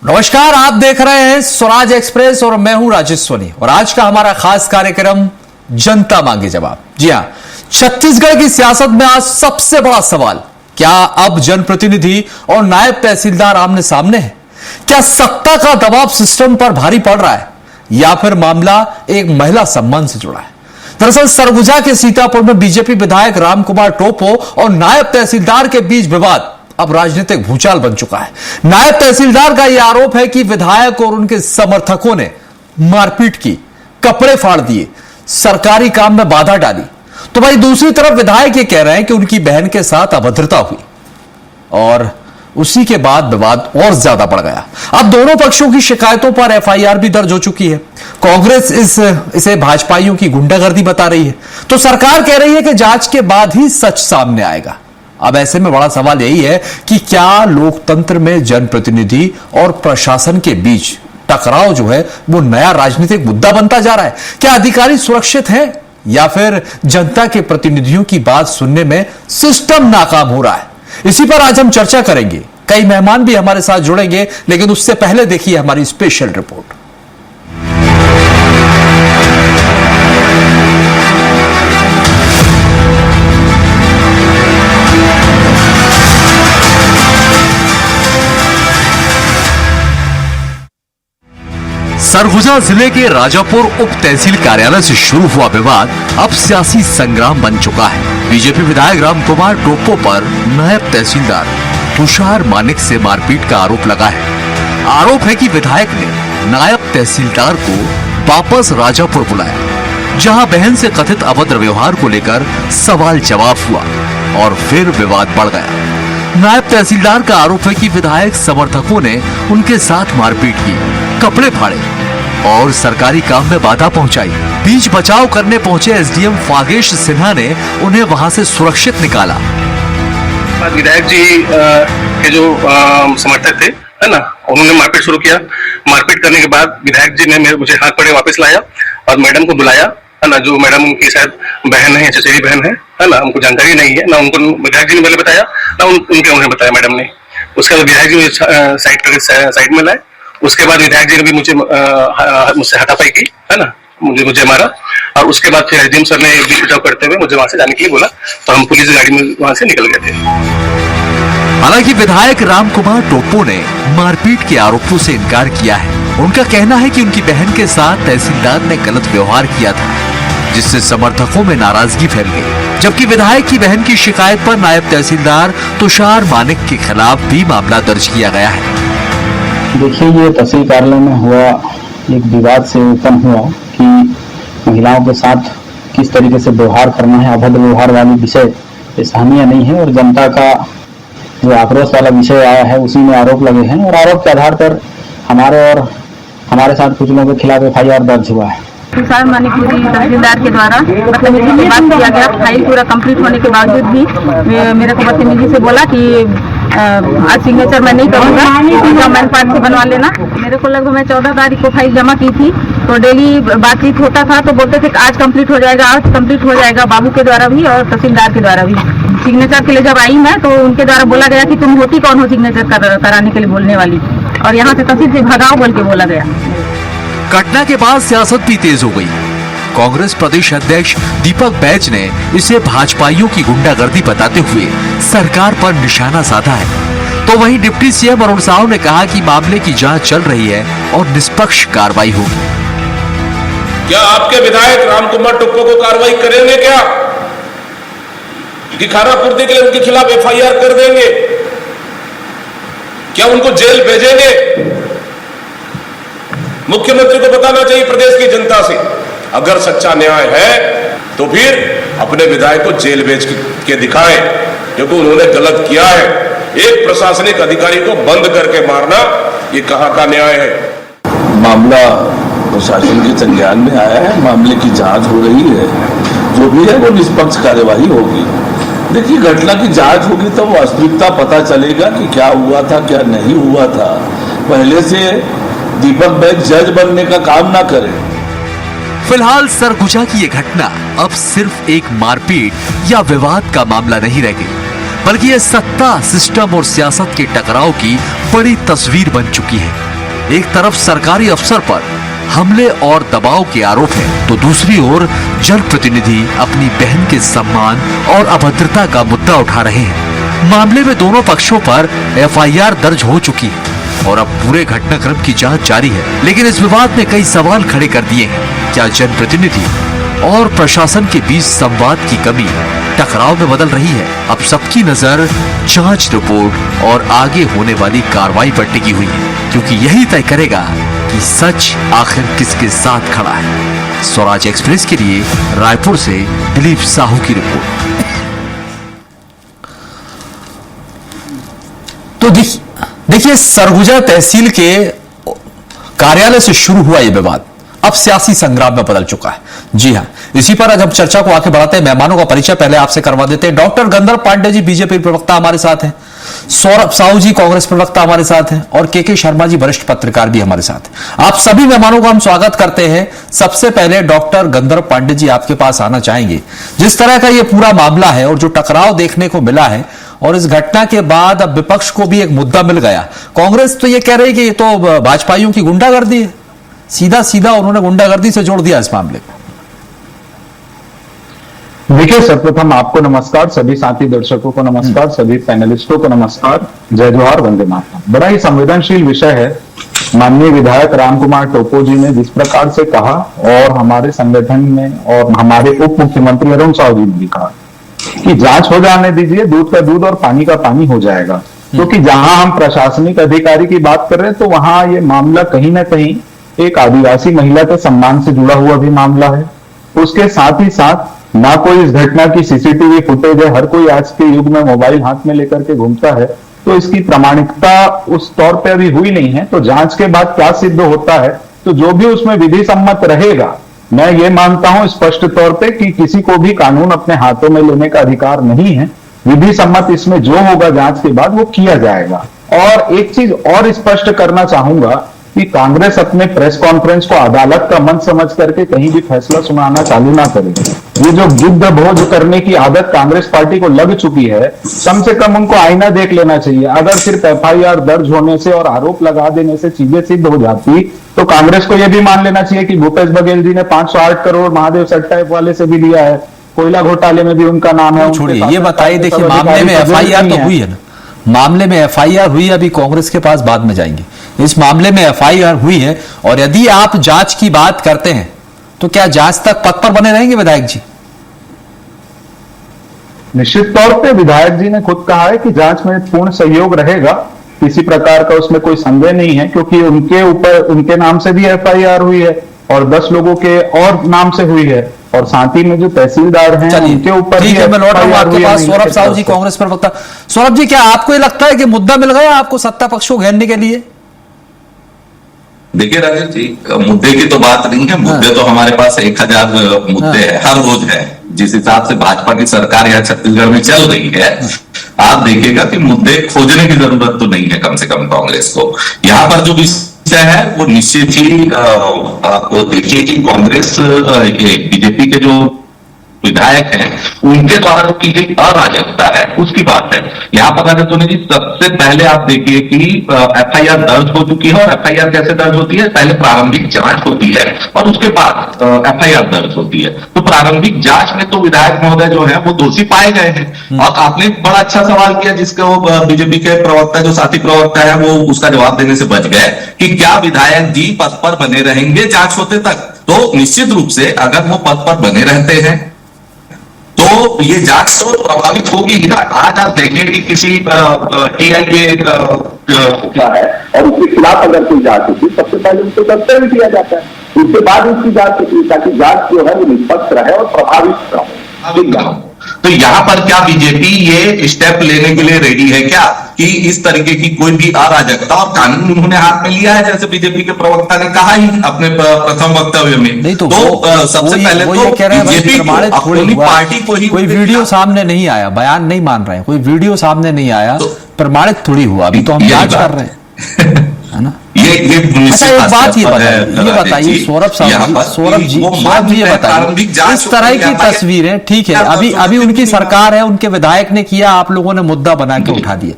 नमस्कार, आप देख रहे हैं स्वराज एक्सप्रेस और मैं हूं राजेश सोनी। और आज का हमारा खास कार्यक्रम जनता मांगे जवाब। जी हां, छत्तीसगढ़ की सियासत में आज सबसे बड़ा सवाल, क्या अब जनप्रतिनिधि और नायब तहसीलदार आमने सामने हैं? क्या सत्ता का दबाव सिस्टम पर भारी पड़ रहा है या फिर मामला एक महिला सम्मान से जुड़ा है? दरअसल सरगुजा के सीतापुर में बीजेपी विधायक रामकुमार टोप्पो और नायब तहसीलदार के बीच विवाद अब राजनीतिक भूचाल बन चुका है। नायब तहसीलदार का यह आरोप है कि विधायक और उनके समर्थकों ने मारपीट की, कपड़े फाड़ दिए, सरकारी काम में बाधा डाली। तो भाई दूसरी तरफ विधायक ये कह रहे हैं कि उनकी बहन के साथ अभद्रता हुई और उसी के बाद विवाद और ज्यादा बढ़ गया। अब दोनों पक्षों की शिकायतों पर एफआईआर भी दर्ज हो चुकी है। कांग्रेस इसे भाजपाइयों की गुंडागर्दी बता रही है, तो सरकार कह रही है कि जांच के बाद ही सच सामने आएगा। अब ऐसे में बड़ा सवाल यही है कि क्या लोकतंत्र में जनप्रतिनिधि और प्रशासन के बीच टकराव जो है वो नया राजनीतिक मुद्दा बनता जा रहा है? क्या अधिकारी सुरक्षित हैं या फिर जनता के प्रतिनिधियों की बात सुनने में सिस्टम नाकाम हो रहा है? इसी पर आज हम चर्चा करेंगे। कई मेहमान भी हमारे साथ जुड़ेंगे, लेकिन उससे पहले देखिए हमारी स्पेशल रिपोर्ट। सरगुजा जिले के राजापुर उप तहसील कार्यालय से शुरू हुआ विवाद अब सियासी संग्राम बन चुका है। बीजेपी विधायक रामकुमार टोप्पो पर नायब तहसीलदार तुषार मानिक से मारपीट का आरोप लगा है। आरोप है कि विधायक ने नायब तहसीलदार को वापस राजापुर बुलाया, जहां बहन से कथित अभद्र व्यवहार को लेकर सवाल जवाब हुआ और फिर विवाद बढ़ गया। नायब तहसीलदार का आरोप है कि विधायक समर्थकों ने उनके साथ मारपीट की, कपड़े फाड़े और सरकारी काम में बाधा पहुंचाई। बीच बचाव करने पहुंचे एसडीएम फागेश सिन्हा ने उन्हें वहां से सुरक्षित निकाला। विधायक जी के जो समर्थक थे, है ना, उन्होंने मारपीट शुरू किया। मारपीट करने के बाद विधायक जी ने मुझे हाथ पकड़े वापस लाया और मैडम को बुलाया, है ना, जो मैडम उनकी शायद बहन है, चचेरी बहन है ना, हमको जानकारी नहीं है ना, उनको विधायक जी ने पहले बताया ना उन्हें बताया मैडम ने। उसके बाद विधायक जी साइड में लाए। उसके बाद विधायक जी ने भी मुझसे हाथापाई की, है ना, मुझे मारा। और उसके बाद फिर एसडीएम सर ने बीच बचाव करते हुए मुझे वहां से जाने के लिए बोला, तो हम पुलिस गाड़ी में वहां से निकल गए थे। हालांकि विधायक रामकुमार टोप्पो ने मारपीट के आरोपों से इनकार किया है। उनका कहना है कि उनकी बहन के साथ तहसीलदार ने गलत व्यवहार किया था, जिससे समर्थकों में नाराजगी फैल गई। जबकि विधायक की बहन की शिकायत पर नायब तहसीलदार तुषार मानिक के खिलाफ भी मामला दर्ज किया गया है। देखिए, ये तहसील कार्यालय में हुआ एक विवाद से उत्पन्न हुआ कि महिलाओं के साथ किस तरीके से व्यवहार करना है, अभद्र व्यवहार वाली विषय सराहनीय नहीं है और जनता का जो आक्रोश वाला विषय आया है उसी में आरोप लगे हैं और आरोप के आधार पर हमारे साथ कुछ लोगों के खिलाफ एफआईआर दर्ज हुआ है। तुषार मानिक तहसीलदार के द्वारा बदतमीजी से बात किया गया। फाइल पूरा कंप्लीट होने के बावजूद भी मेरे को बदतमीजी से बोला कि आज सिग्नेचर मैं नहीं करूँगा, मैन पार्ट से बनवा लेना। मेरे को लगभग मैं 14 तारीख को फाइल जमा की थी, तो डेली बातचीत होता था, तो बोलते थे कि आज कंप्लीट हो जाएगा, बाबू के द्वारा भी और तहसीलदार के द्वारा भी। सिग्नेचर के लिए जब आई मैं, तो उनके द्वारा बोला गया कि तुम होती कौन हो सिग्नेचर कराने के लिए बोलने वाली, और यहाँ से तहसील से भगाओ बोल के बोला गया। घटना के बाद सियासत भी तेज हो गई। कांग्रेस प्रदेश अध्यक्ष दीपक बैज ने इसे भाजपाइयों की गुंडागर्दी बताते हुए सरकार पर निशाना साधा है। तो वहीं डिप्टी सीएम अरुण साव ने कहा कि मामले की जांच चल रही है और निष्पक्ष कार्रवाई होगी। क्या आपके विधायक रामकुमार टोप्पो को कार्रवाई करेंगे क्या कि खाना पूर्ति के लिए उनके खिलाफ एफआईआर कर देंगे? क्या उनको जेल भेजेंगे? मुख्यमंत्री को बताना चाहिए प्रदेश की जनता से, अगर सच्चा न्याय है तो फिर अपने विधायक को जेल भेज के दिखाएं, क्योंकि उन्होंने गलत किया है। एक प्रशासनिक अधिकारी को बंद करके मारना, ये कहां का न्याय है? मामला प्रशासन के संज्ञान में आया है, मामले की जांच हो रही है, जो भी है वो निष्पक्ष कार्यवाही होगी। देखिए, घटना की जांच होगी तो वास्तविकता पता चलेगा कि क्या हुआ था, क्या नहीं हुआ था। पहले से दीपक बैज जज बनने का काम ना करे। फिलहाल सरगुजा की ये घटना अब सिर्फ एक मारपीट या विवाद का मामला नहीं रह गई, बल्कि ये सत्ता, सिस्टम और सियासत के टकराव की बड़ी तस्वीर बन चुकी है। एक तरफ सरकारी अफसर पर हमले और दबाव के आरोप हैं, तो दूसरी ओर जनप्रतिनिधि अपनी बहन के सम्मान और अभद्रता का मुद्दा उठा रहे हैं। मामले में दोनों पक्षों पर एफआईआर दर्ज हो चुकी है और अब पूरे घटनाक्रम की जांच जारी है। लेकिन इस विवाद ने कई सवाल खड़े कर दिए हैं। क्या जनप्रतिनिधि और प्रशासन के बीच संवाद की कमी टकराव में बदल रही है? अब सबकी नजर जांच रिपोर्ट और आगे होने वाली कार्रवाई पर टिकी हुई है, क्योंकि यही तय करेगा कि सच आखिर किसके साथ खड़ा है। स्वराज एक्सप्रेस के लिए रायपुर से दिलीप साहू की रिपोर्ट। तो देखिए, सरगुजा तहसील के कार्यालय से शुरू हुआ यह विवाद अब सियासी संग्राम में बदल चुका है। जी हां, इसी पर आज हम चर्चा को आगे बढ़ाते हैं। मेहमानों का परिचय पहले आपसे करवा देते हैं। डॉक्टर गंधर्व पांडे जी बीजेपी प्रवक्ता हमारे साथ हैं, सौरभ साहू जी कांग्रेस प्रवक्ता हमारे साथ हैं और के शर्मा जी वरिष्ठ पत्रकार भी हमारे साथ हैं। आप सभी मेहमानों का हम स्वागत करते हैं। सबसे पहले डॉक्टर गंधर्व पांडे जी आपके पास आना चाहेंगे। जिस तरह का ये पूरा मामला है और जो टकराव देखने को मिला है, और इस घटना के बाद अब विपक्ष को भी एक मुद्दा मिल गया। कांग्रेस तो ये कह रही है कि ये तो भाजपाइयों की गुंडागर्दी है, सीधा सीधा उन्होंने गुंडागर्दी से जोड़ दिया इस मामले को। देखिए, सर्वप्रथम आपको नमस्कार, सभी साथी दर्शकों को नमस्कार, सभी पैनलिस्टों को नमस्कार, जय जोहार, वंदे मातरम। बड़ा ही संवेदनशील विषय है। माननीय विधायक रामकुमार टोपो जी ने जिस प्रकार से कहा और हमारे संगठन में और हमारे उप मुख्यमंत्री अरुण साहू जी ने भी कहा कि जांच हो जाने दीजिए, दूध का दूध और पानी का पानी हो जाएगा। क्योंकि जहां हम प्रशासनिक अधिकारी की बात कर रहे हैं तो वहां ये मामला कहीं ना कहीं एक आदिवासी महिला के सम्मान से जुड़ा हुआ भी मामला है। उसके साथ ही साथ ना कोई इस घटना की सीसीटीवी फुटेज है। हर कोई आज के युग में मोबाइल हाथ में लेकर के घूमता है, तो इसकी प्रामाणिकता उस तौर पे अभी हुई नहीं है। तो जांच के बाद क्या सिद्ध होता है, तो जो भी उसमें विधि सम्मत रहेगा, मैं ये मानता हूं स्पष्ट तौर पे कि किसी को भी कानून अपने हाथों में लेने का अधिकार नहीं है। विधि सम्मत इसमें जो होगा जांच के बाद वो किया जाएगा। और एक चीज और स्पष्ट करना चाहूंगा कि कांग्रेस अपने प्रेस कॉन्फ्रेंस को अदालत का मंच समझ करके कहीं भी फैसला सुनाना चालू ना करे। ये जो गिद्ध भोज करने की आदत कांग्रेस पार्टी को लग चुकी है, कम से कम उनको आईना देख लेना चाहिए। अगर सिर्फ एफआईआर दर्ज होने से और आरोप लगा देने से चीजें सिद्ध हो जाती तो कांग्रेस को यह भी मान लेना चाहिए कि भूपेश बघेल जी ने 508 करोड़ महादेव सट्टाइप वाले से भी लिया है, कोयला घोटाले में भी उनका नाम है। छोड़िए, ये बताइए, देखिए मामले में एफआईआर तो हुई है ना, मामले में एफआईआर हुई, अभी कांग्रेस के पास बाद में जाएंगे। इस मामले में एफआईआर हुई है और यदि आप जांच की बात करते हैं तो क्या जांच तक पद पर बने रहेंगे विधायक जी? निश्चित तौर पे विधायक जी ने खुद कहा है कि जांच में पूर्ण सहयोग रहेगा, किसी प्रकार का उसमें कोई संदेह नहीं है, क्योंकि उनके ऊपर उनके नाम से भी एफआईआर हुई है और 10 लोगों के और नाम से हुई है और साथ ही में जो तहसीलदार हैं उनके ऊपर ठीक है। मैं लौट रहा हूं आपके पास, सौरभ साहू जी कांग्रेस प्रवक्ता। सौरभ जी, क्या आपको ये लगता है कि मुद्दा मिल गया आपको सत्ता पक्ष को घेरने के लिए? देखिए राजेश जी, मुद्दे की तो बात नहीं है। मुद्दे तो हमारे पास 1000 मुद्दे हैं, हर रोज है। जिस हिसाब से भाजपा की सरकार यहाँ छत्तीसगढ़ में चल रही है, आप देखिएगा कि मुद्दे खोजने की जरूरत तो नहीं है कम से कम कांग्रेस को। यहाँ पर जो विषय है वो निश्चित ही आपको देखिए कि कांग्रेस बीजेपी के जो विधायक हैं उनके द्वारा की गई अराजकता है, उसकी बात है। यहाँ पर अगर सुनिए जी, सबसे पहले आप देखिए कि एफआईआर दर्ज हो चुकी है। और एफआईआर कैसे दर्ज होती है? पहले प्रारंभिक जांच होती है और उसके बाद एफआईआर दर्ज होती है। तो प्रारंभिक जांच में तो विधायक महोदय जो है वो दोषी पाए गए हैं। और आपने बड़ा अच्छा सवाल किया जिसका वो बीजेपी के प्रवक्ता, जो साथी प्रवक्ता है, वो उसका जवाब देने से बच गए कि क्या विधायक जी पद पर बने रहेंगे जांच होते तक? तो निश्चित रूप से अगर वो पद पर बने रहते हैं तो ये जांच तो प्रभावित होगी ही ना। आज आप देखें कि किसी टीआई के क्या है और उसके खिलाफ अगर कोई जांच होती, सबसे पहले उसको सस्पेंड किया जाता है, उसके बाद उसकी जांच होती है ताकि जांच जो है वो निष्पक्ष रहे और प्रभावित रहे। तो यहाँ पर क्या बीजेपी ये स्टेप लेने के लिए रेडी है क्या कि इस तरीके की कोई भी अराजकता और कानून उन्होंने हाथ में लिया है, जैसे बीजेपी के प्रवक्ता ने कहा ही अपने प्रथम वक्तव्य में? नहीं तो सबसे पहले तो बीजेपी अपनी पार्टी को ही, कोई वीडियो सामने नहीं आया, बयान नहीं मान रहे हैं, कोई वीडियो सामने नहीं आया, प्रमाणित थोड़ी हुआ। अभी तो हम जांच कर रहे हैं, है ना? अच्छा, एक बात ये बताइए सौरभ जी ये बताइए, इस तरह की तस्वीरें, ठीक है, अभी उनकी सरकार है, उनके विधायक ने किया, आप लोगों ने मुद्दा बना के उठा दिया।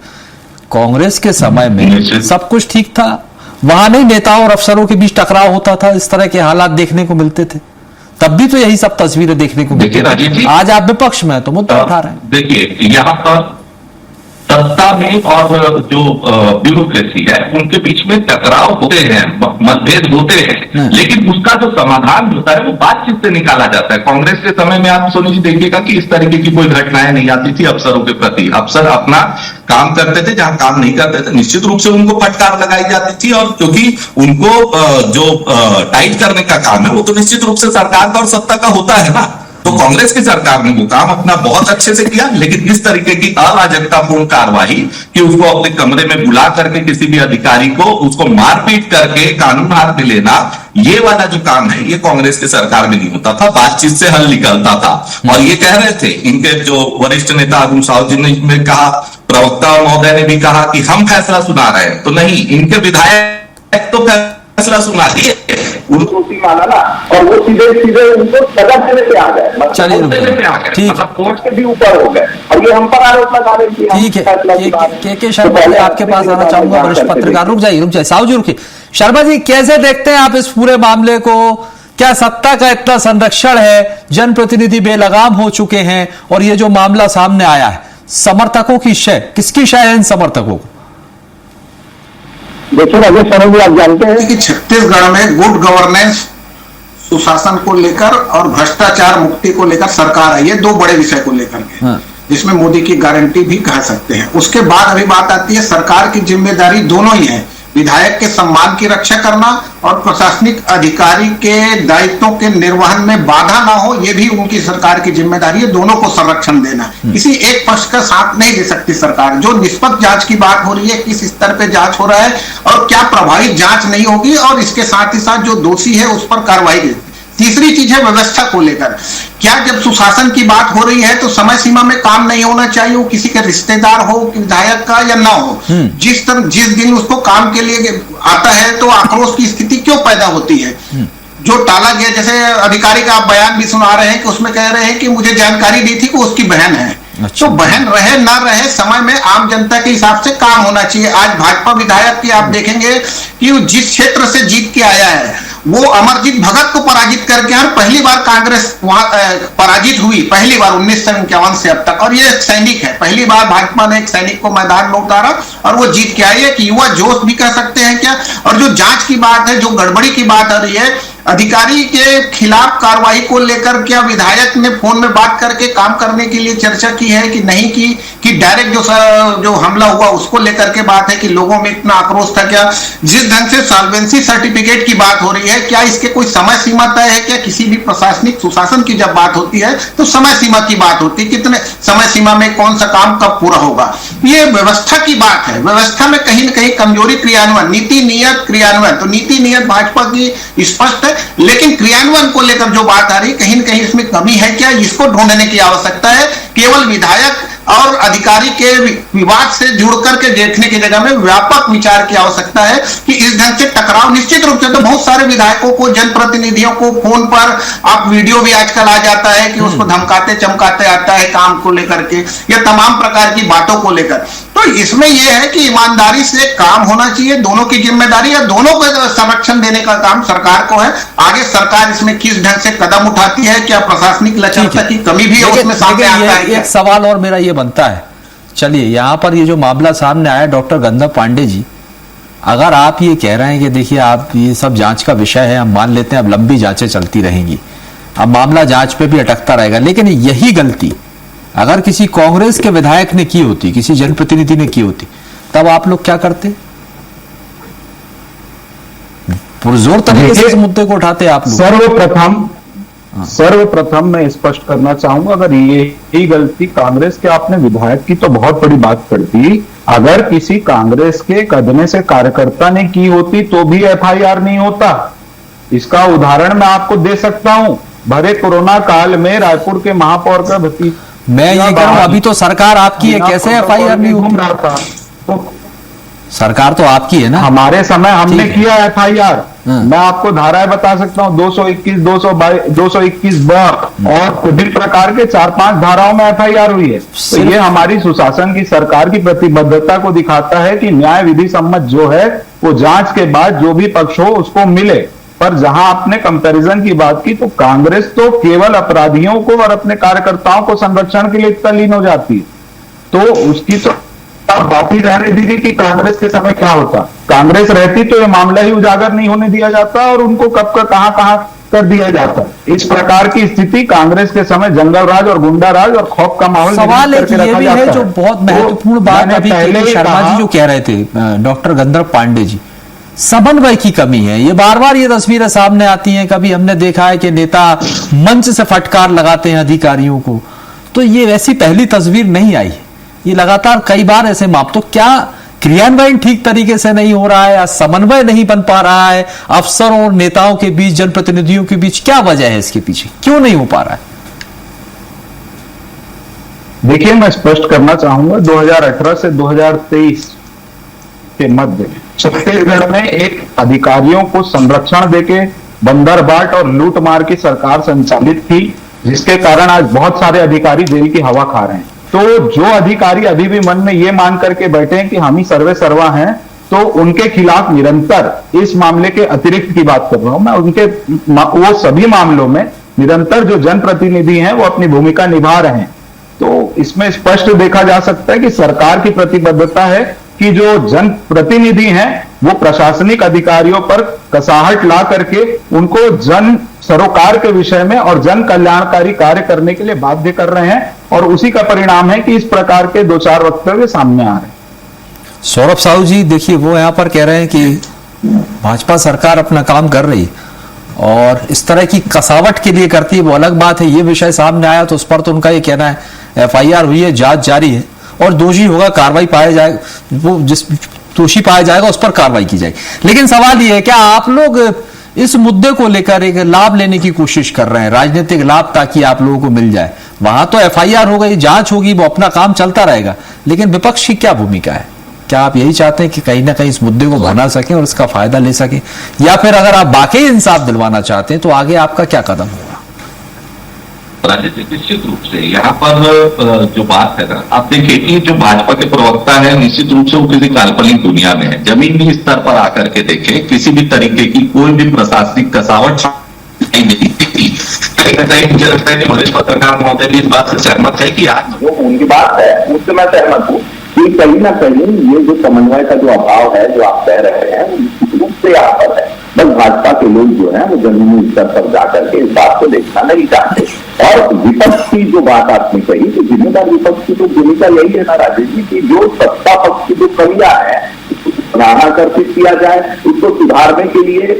कांग्रेस के समय में सब कुछ ठीक था, वहां नहीं नेताओं और अफसरों के बीच टकराव होता था, इस तरह के हालात देखने को मिलते थे? तब भी तो यही सब तस्वीरें देखने को मिलती थी। आज आप विपक्ष में तो मुद्दा उठा रहे हैं। देखिए, यहाँ पर सत्ता में और जो ब्यूरोक्रेसी है उनके बीच में टकराव होते हैं, मतभेद होते हैं, लेकिन उसका जो समाधान होता है वो बातचीत से निकाला जाता है। कांग्रेस के समय में आप सोनी जी देखिएगा कि इस तरीके की कोई घटनाएं नहीं आती थी अफसरों के प्रति। अफसर अपना काम करते थे, जहां काम नहीं करते थे निश्चित रूप से उनको फटकार लगाई जाती थी, और क्योंकि उनको जो टाइट करने का काम है वो तो निश्चित रूप से सरकार का और सत्ता का होता है ना। तो कांग्रेस की सरकार ने वो काम अपना बहुत अच्छे से किया, लेकिन इस तरीके की अराजकतापूर्ण कार्रवाई कि उसको अपने कमरे में बुला करके किसी भी अधिकारी को उसको मारपीट करके कानून हाथ में लेना, ये वाला जो काम है ये कांग्रेस की सरकार में नहीं होता था, बातचीत से हल निकलता था। और ये कह रहे थे इनके जो वरिष्ठ नेता अरुण साहू जी ने कहा, प्रवक्ता महोदय ने भी कहा कि हम फैसला सुना रहे हैं, तो नहीं, इनके विधायक तो फैसला सुना दिए, उनको माना ना, और वो सीधे सीधे उनको सजा देने पे आ गए। चलिए ठीक है, कोर्ट के भी ऊपर हो गए, और ये हम पर आरोप लगा रहे हैं। ठीक है, के शर्मा जी आपके पास आना चाहूंगा, वरिष्ठ पत्रकार। रुक जाइए साहू जी, रुकिए। शर्मा जी, कैसे देखते हैं आप इस पूरे मामले को? क्या सत्ता का इतना संरक्षण है, जनप्रतिनिधि बेलगाम हो चुके हैं, और ये जो मामला सामने आया है समर्थकों की शय, किसकी शय है इन समर्थकों को? देखिए राजेश शर्मा जी, आप जानते हैं कि छत्तीसगढ़ में गुड गवर्नेंस, सुशासन को लेकर और भ्रष्टाचार मुक्ति को लेकर सरकार है, ये दो बड़े विषय को लेकर के, जिसमें मोदी की गारंटी भी कह सकते हैं। उसके बाद अभी बात आती है सरकार की जिम्मेदारी दोनों ही है, विधायक के सम्मान की रक्षा करना और प्रशासनिक अधिकारी के दायित्वों के निर्वहन में बाधा ना हो, यह भी उनकी सरकार की जिम्मेदारी है, दोनों को संरक्षण देना। किसी एक पक्ष का साथ नहीं दे सकती सरकार। जो निष्पक्ष जांच की बात हो रही है, किस स्तर पे जांच हो रहा है और क्या प्रभावी जांच नहीं होगी, और इसके साथ ही साथ जो दोषी है उस पर कार्रवाई की। तीसरी चीज है व्यवस्था को लेकर, क्या जब सुशासन की बात हो रही है तो समय सीमा में काम नहीं होना चाहिए, वो किसी का रिश्तेदार हो, विधायक का या ना हो, जिस दिन उसको काम के लिए आता है तो आक्रोश की स्थिति क्यों पैदा होती है? जो टाला गया, जैसे अधिकारी का आप बयान भी सुना रहे हैं कि उसमें कह रहे हैं कि मुझे जानकारी दी थी कि उसकी बहन है। तो बहन रहे ना रहे, समय में आम जनता के हिसाब से काम होना चाहिए। आज भाजपा विधायक की आप देखेंगे कि वो जिस क्षेत्र से जीत के आया है, वो अमरजीत भगत को पराजित करके, हर पहली बार कांग्रेस वहां पराजित हुई, पहली बार 1951 से अब तक। और ये एक सैनिक है, पहली बार भाजपा ने एक सैनिक को मैदान में उतारा और वो जीत के आई है। कि युवा जोश भी कह सकते हैं क्या? और जो जांच की बात है, जो गड़बड़ी की बात आ रही है, अधिकारी के खिलाफ कार्रवाई को लेकर क्या विधायक ने फोन में बात करके काम करने के लिए चर्चा की है कि नहीं की? कि डायरेक्ट जो हमला हुआ उसको लेकर के बात है कि लोगों में इतना आक्रोश था क्या? जिस ढंग से सॉल्वेंसी सर्टिफिकेट की बात हो रही है, क्या इसके कोई समय सीमा तय है क्या? किसी भी प्रशासनिक सुशासन की जब बात होती है तो समय सीमा की बात होती है, कितने समय सीमा में कौन सा काम कब पूरा होगा। ये व्यवस्था की बात है, व्यवस्था में कहीं ना कहीं कमजोरी क्रियान्वयन, नीति नियत क्रियान्वयन। तो नीति नियत भाजपा की स्पष्ट है, लेकिन क्रियान्वयन को लेकर जो बात आ रही कहीं न कहीं इसमें कमी है क्या? इसको ढूंढने की आवश्यकता है। केवल विधायक और अधिकारी के विवाद से जुड़ करके देखने की जगह में व्यापक विचार की आवश्यकता है कि इस ढंग से टकराव निश्चित रूप से तो बहुत सारे विधायकों को, जनप्रतिनिधियों को फोन पर आप वीडियो भी आजकल आ जाता है कि उसको धमकाते चमकाते आता है काम को लेकर के या तमाम प्रकार की बातों को लेकर। तो इसमें यह है कि ईमानदारी से काम होना चाहिए, दोनों की जिम्मेदारी है, दोनों को संरक्षण देने का काम सरकार को है। आगे सरकार इसमें किस ढंग से कदम उठाती है, क्या प्रशासनिक लचरता की कमी भी है उसमें सामने आता है? एक सवाल और मेरा ये बनता है, चलिए यहां पर ये जो मामला सामने आया, डॉक्टर गंधर्व पांडे जी, अगर आप ये कह रहे हैं कि देखिए आप ये सब जांच का विषय है, हम मान लेते हैं अब लंबी जांचें चलती रहेंगी, अब मामला जांच पे भी अटकता रहेगा, लेकिन यही गलती अगर किसी कांग्रेस के विधायक ने की होती, किसी जनप्रतिनिधि ने की होती, तब आप लोग क्या करते? पुरजोर तरीके से इस मुद्दे को उठाते आप लोग। सर्वप्रथम मैं स्पष्ट करना चाहूंगा, अगर यही गलती कांग्रेस के आपने विधायक की तो बहुत बड़ी बात कर दी। अगर किसी कांग्रेस के कदने से कार्यकर्ता ने की होती तो भी एफआईआर नहीं होता। इसका उदाहरण मैं आपको दे सकता हूं। भरे कोरोना काल में रायपुर के महापौर का भतीजा, मैं ये कह रहा हूं अभी तो सरकार आपकी है, कैसे एफआईआर नहीं घूम रहा था? सरकार तो आपकी है ना। हमारे समय हमने ठीक है। किया FIR, मैं आपको धाराएं बता सकता हूँ, 221, 221 ब और विभिन्न प्रकार के 4-5 धाराओं में FIR हुई है। तो ये हमारी सुशासन की सरकार की प्रतिबद्धता को दिखाता है कि न्याय विधि सम्मत जो है वो जांच के बाद जो भी पक्ष हो उसको मिले। पर जहां आपने कंपैरिजन की बात की, तो कांग्रेस तो केवल अपराधियों को और अपने कार्यकर्ताओं को संरक्षण के लिए तल्लीन हो जाती है। तो उसकी तो बात ही रहने दीजिए कि कांग्रेस के समय क्या होता। कांग्रेस रहती तो ये मामला ही उजागर नहीं होने दिया जाता और उनको कब का कहां कर दिया जाता। इस प्रकार की स्थिति कांग्रेस के समय जंगल राज और गुंडा राज और खौफ का माहौल सवाल एक ये भी है जो बहुत महत्वपूर्ण बात अभी के शर्मा जी जो कह रहे थे, डॉक्टर गंधर्व पांडे जी, समन्वय की कमी है। ये बार बार ये तस्वीरें सामने आती हैं। कभी हमने देखा है कि नेता मंच से फटकार लगाते हैं अधिकारियों को, तो ये वैसी पहली तस्वीर नहीं आई है। ये लगातार कई बार ऐसे तो क्या क्रियान्वयन ठीक तरीके से नहीं हो रहा है या समन्वय नहीं बन पा रहा है अफसरों और नेताओं के बीच, जनप्रतिनिधियों के बीच? क्या वजह है इसके पीछे, क्यों नहीं हो पा रहा है? देखिए, मैं स्पष्ट करना चाहूंगा, 2018 से 2023 के मध्य छत्तीसगढ़ में एक अधिकारियों को संरक्षण देके बंदरबाट और लूटमार की सरकार संचालित थी, जिसके कारण आज बहुत सारे अधिकारी जेल की हवा खा रहे हैं। तो जो अधिकारी अभी भी मन में ये मान करके बैठे हैं कि हम ही सर्वे सर्वा हैं, तो उनके खिलाफ निरंतर, इस मामले के अतिरिक्त की बात कर रहा हूं मैं, उनके वो सभी मामलों में निरंतर जो जनप्रतिनिधि हैं वो अपनी भूमिका निभा रहे हैं। तो इसमें स्पष्ट देखा जा सकता है कि सरकार की प्रतिबद्धता है कि जो जनप्रतिनिधि हैं वो प्रशासनिक अधिकारियों पर कसाहट ला करके उनको जन सरोकार के विषय में और जन कल्याणकारी कार्य करने के लिए बाध्य कर रहे हैं, और उसी का परिणाम है कि इस प्रकार के 2-4 वक्तव्य सामने आ रहे हैं। सौरभ साहू जी, देखिए वो यहां पर कह रहे हैं कि भाजपा सरकार अपना काम कर रही है और इस तरह की कसावट के लिए करती है, वो अलग बात है। ये विषय सामने आया तो उस पर तो उनका ये कहना है FIR हुई है, जांच जारी है और दोषी होगा कार्रवाई पाया जाएगा, वो जिस दोषी पाया जाएगा उस पर कार्रवाई की जाएगी। लेकिन सवाल ये है, क्या आप लोग इस मुद्दे को लेकर एक लाभ लेने की कोशिश कर रहे हैं, राजनीतिक लाभ, ताकि आप लोगों को मिल जाए? वहां तो FIR हो गई, जांच होगी, वो अपना काम चलता रहेगा, लेकिन विपक्ष की क्या भूमिका है? क्या आप यही चाहते हैं कि कहीं ना कहीं इस मुद्दे को बना सकें और इसका फायदा ले सकें, या फिर अगर आप वाकई इंसाफ दिलवाना चाहते हैं तो आगे आपका क्या कदम होगा? राजनीतिक निश्चित रूप से यहाँ पर जो बात है ना, आप देखिए कि जो भाजपा के प्रवक्ता है, निश्चित रूप से वो किसी काल्पनिक दुनिया में है। जमीनी स्तर पर आकर के देखे, किसी भी तरीके की कोई भी प्रशासनिक कसावट नहीं दिखती। कहीं ना कहीं मुझे लगता है कि वरिष्ठ पत्रकार महोदय भी इस बात से सहमत है कि आज जो उनकी बात है उससे मैं सहमत हूँ कि कहीं ना कहीं ये जो समन्वय का जो अभाव है जो आप कह रहे हैं, वो निश्चित रूप से यहाँ पर है। बस भाजपा के लोग जो है वो जमीनी स्तर पर जाकर के इस बात को देखना नहीं चाहते। और विपक्ष की जो बात आपने कही, तो जिम्मेदार विपक्ष की तो भूमिका यही है ना राजेश जी, की जो सत्ता पक्ष की जो कमियां है सराहना करके किया जाए, उसको सुधारने के लिए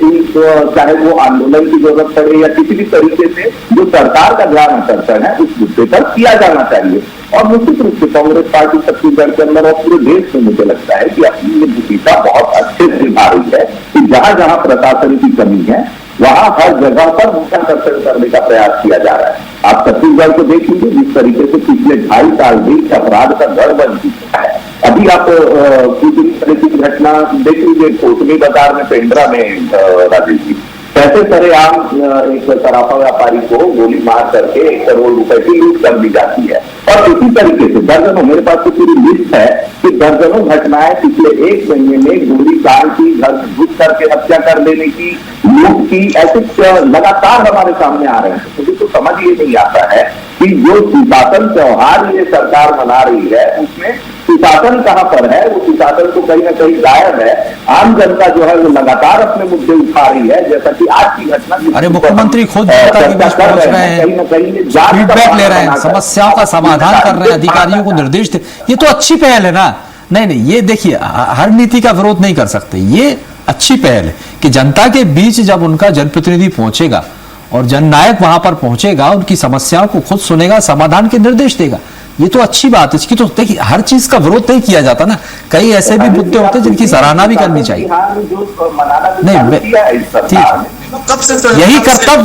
चाहे वो आंदोलन की जरूरत पड़े या किसी भी तरीके से जो सरकार का ध्यान आकर्षण है उस मुद्दे पर किया जाना चाहिए। और निश्चित रूप से कांग्रेस पार्टी छत्तीसगढ़ के अंदर और पूरे देश में मुझे लगता है कि अपनी ये भूमिका बहुत अच्छे से निभा रही है कि जहां जहां प्रशासन की कमी है वहां हर जगह पर ध्यानाकर्षण करने का प्रयास किया जा रहा है। आप छत्तीसगढ़ को देख लीजिए, जिस तरीके से पिछले 2.5 साल में अपराध का गढ़ बन चुका है। अभी आप कुछ तरह की घटना देख लीजिए, कोटनी बाजार में, पेंड्रा में राजेश जी, कैसे सरेआम एक सराफा व्यापारी को गोली मार करके 1 करोड़ रुपए की लूट कर दी जाती है। और इसी तरीके से दर्जनों, मेरे पास तो पूरी लिस्ट है कि दर्जनों घटनाएं पिछले 1 महीने में गोली कांड की, घर घुस करके हत्या कर देने की, लूट की, ऐसे लगातार हमारे सामने आ रहे हैं। मुझे तो समझ ये नहीं आता है कि जो सुशासन त्योहार ये सरकार मना रही है उसमें सुशासन कहां पर है? वो सुशासन तो कहीं ना कहीं गायब है। आम जनता जो है वो लगातार अपने मुद्दे उठा रही है, जैसा कि आज की घटना। अरे मुख्यमंत्री खुद जनता के बीच पहुंच रहे हैं, फीडबैक ले रहे हैं, समस्याओं का समाधान कर रहे हैं, अधिकारियों को निर्देश दे, ये तो अच्छी पहल है ना। नहीं, ये देखिए, हर नीति का विरोध नहीं कर सकते, ये अच्छी पहल है कि जनता के बीच जब उनका जनप्रतिनिधि पहुंचेगा और जननायक वहां पर पहुंचेगा, उनकी समस्याओं को खुद सुनेगा, समाधान के निर्देश देगा, ये तो अच्छी बात है। इसकी तो देखिए, हर चीज का विरोध नहीं किया जाता ना, कई ऐसे भी मुद्दे होते हैं जिनकी सराहना भी करनी चाहिए। नहीं, ठीक,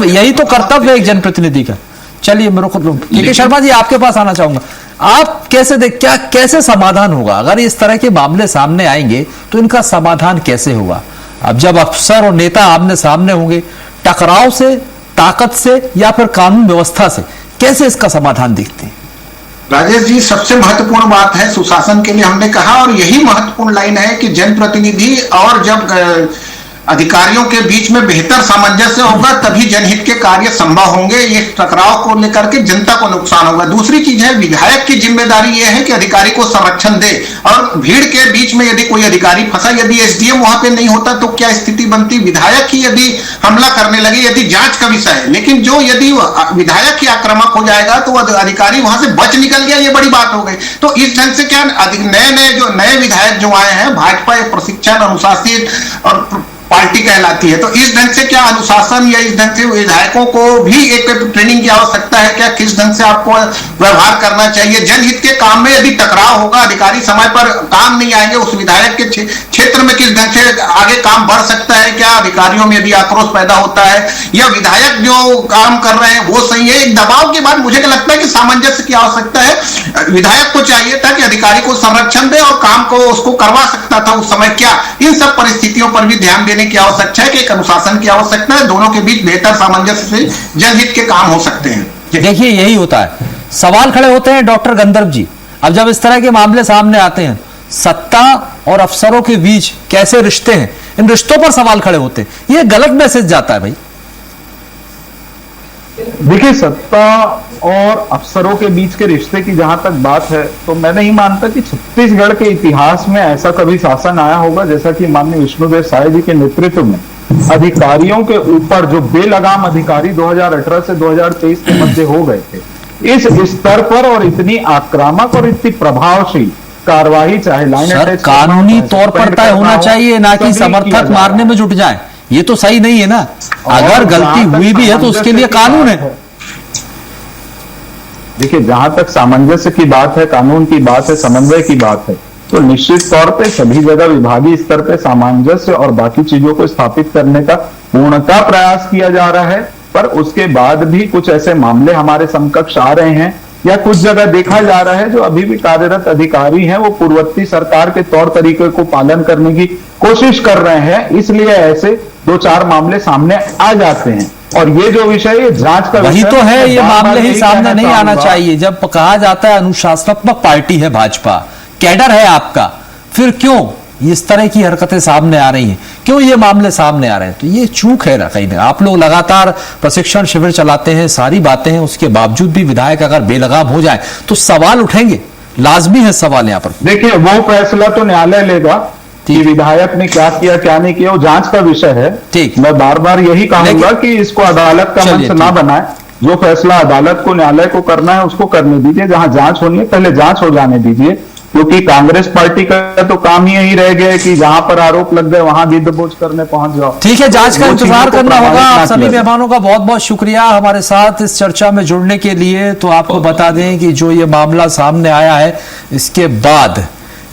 यही तो कर्तव्य है एक जनप्रतिनिधि का। चलिए, मेरे को के शर्मा जी आपके पास आना चाहूंगा। आप कैसे कैसे समाधान होगा? अगर इस तरह के मामले सामने आएंगे तो इनका समाधान कैसे होगा? अब जब अफसर और नेता आमने सामने होंगे, टकराव से, ताकत से या फिर कानून व्यवस्था से, कैसे इसका समाधान देखते हैं? राजेश जी, सबसे महत्वपूर्ण बात है सुशासन के लिए हमने कहा, और यही महत्वपूर्ण लाइन है कि जनप्रतिनिधि और जब अधिकारियों के बीच में बेहतर सामंजस्य होगा तभी जनहित के कार्य संभव होंगे। ये टकराव को लेकर के जनता को नुकसान होगा। दूसरी चीज है, विधायक की जिम्मेदारी यह है कि अधिकारी को संरक्षण दे, और भीड़ के बीच में यदि कोई अधिकारी फंसा, यदि एसडीएम वहां पे नहीं होता तो क्या स्थिति बनती? विधायक ही यदि हमला करने लगे, यदि जांच का विषय है, लेकिन जो यदि विधायक ही आक्रामक हो जाएगा तो अधिकारी वहां से बच निकल गया, ये बड़ी बात हो गई। तो इस ढंग से क्या नए विधायक जो आए हैं, भाजपा एक प्रशिक्षण अनुशासित और पार्टी कहलाती है, तो इस ढंग से क्या अनुशासन या इस ढंग से विधायकों को भी एक ट्रेनिंग की आवश्यकता है क्या? किस ढंग से आपको व्यवहार करना चाहिए? जनहित के काम में यदि टकराव होगा, अधिकारी समय पर काम नहीं आएंगे, उस विधायक के क्षेत्र में किस ढंग से आगे काम बढ़ सकता है? क्या अधिकारियों में यदि आक्रोश पैदा होता है, या विधायक जो काम कर रहे हैं वो सही है? एक दबाव के बाद मुझे लगता है कि सामंजस्य की आवश्यकता है। विधायक को चाहिए था कि अधिकारी को संरक्षण दे और काम को उसको करवा सकता था उस समय। क्या इन सब परिस्थितियों पर भी ध्यान देने की आवश्यकता है कि एक अनुशासन की आवश्यकता है? दोनों के बीच बेहतर सामंजस्य से जनहित के काम हो सकते हैं। देखिए, यही होता है। सवाल खड़े होते हैं डॉक्टर गंधर्व जी, अब जब इस तरह के मामले सामने आते हैं, सत्ता और अफसरों के बीच कैसे रिश्ते हैं, इन रिश्तों पर सवाल खड़े होते हैं। ये गलत मैसेज जाता है भाई। देखिए, सत्ता और अफसरों के बीच के रिश्ते की जहां तक बात है, तो मैं नहीं मानता कि छत्तीसगढ़ के इतिहास में ऐसा कभी शासन आया होगा जैसा कि माननीय विष्णुदेव साय जी के नेतृत्व में अधिकारियों के ऊपर जो बेलगाम अधिकारी 2018 से 2023 के मध्य हो गए थे, इस स्तर पर और इतनी आक्रामक और इतनी प्रभावशील कार्रवाई, चाहे लाइन अटैच कानूनी तौर पर तय होना चाहिए, ना कि समर्थक मारने में जुट जाए। ये तो सही नहीं है ना। अगर गलती हुई भी है तो उसके लिए कानून है। देखिए, जहां तक सामंजस्य की बात है, कानून की बात है, समन्वय की बात है, तो निश्चित तौर पे सभी जगह विभागीय स्तर पे सामंजस्य और बाकी चीजों को स्थापित करने का पूर्णतः प्रयास किया जा रहा है। पर उसके बाद भी कुछ ऐसे मामले हमारे समकक्ष आ रहे हैं, या कुछ जगह देखा जा रहा है जो अभी भी कार्यरत अधिकारी हैं वो पूर्ववर्ती सरकार के तौर तरीके को पालन करने की कोशिश कर रहे हैं, इसलिए ऐसे 2-4 मामले सामने आ जाते हैं। और ये जो विषय, ये जांच का वही तो है, ये मामले ही सामने नहीं आना चाहिए। जब कहा जाता है अनुशासनात्मक पार्टी है भाजपा, कैडर है आपका, फिर क्यों इस तरह की हरकतें सामने आ रही हैं? क्यों ये मामले सामने आ रहे हैं? तो ये चूक है ना कहीं ना। आप लोग लगातार प्रशिक्षण शिविर चलाते हैं, सारी बातें हैं, उसके बावजूद भी विधायक अगर बेलगाम हो जाए तो सवाल उठेंगे, लाजमी है सवाल यहाँ पर। देखिए, वो फैसला तो न्यायालय लेगा कि विधायक ने क्या किया क्या नहीं किया, वो जांच का विषय है। ठीक, मैं बार बार यही कहूंगा कि इसको अदालत का मंच ना बनाए। जो फैसला अदालत को, न्यायालय को करना है उसको करने दीजिए। जहां जांच होनी है पहले जांच हो जाने दीजिए, क्योंकि कांग्रेस पार्टी का तो काम ही यही रह गया कि जहां पर आरोप लग गए वहां गिद्धबोझ करने पहुंच जाओ। ठीक है, जांच का इंतजार करना होगा। आप सभी मेहमानों का बहुत बहुत शुक्रिया हमारे साथ इस चर्चा में जुड़ने के लिए। तो आपको बता दें कि जो ये मामला सामने आया है, इसके बाद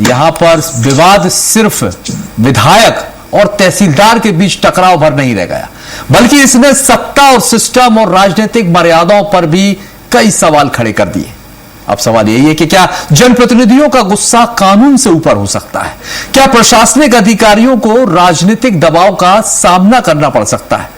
यहां पर विवाद सिर्फ विधायक और तहसीलदार के बीच टकराव भर नहीं रह गया, बल्कि इसने सत्ता और सिस्टम और राजनीतिक मर्यादाओं पर भी कई सवाल खड़े कर दिए। अब सवाल यही है कि क्या जनप्रतिनिधियों का गुस्सा कानून से ऊपर हो सकता है? क्या प्रशासनिक अधिकारियों को राजनीतिक दबाव का सामना करना पड़ सकता है?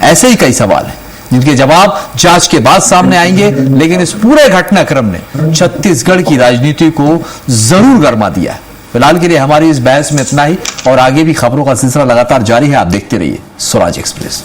ऐसे ही कई सवाल हैं जिनके जवाब जांच के बाद सामने आएंगे। लेकिन इस पूरे घटनाक्रम ने छत्तीसगढ़ की राजनीति को जरूर गरमा दिया है। फिलहाल के लिए हमारी इस बहस में इतना ही, और आगे भी खबरों का सिलसिला लगातार जारी है। आप देखते रहिए स्वराज एक्सप्रेस।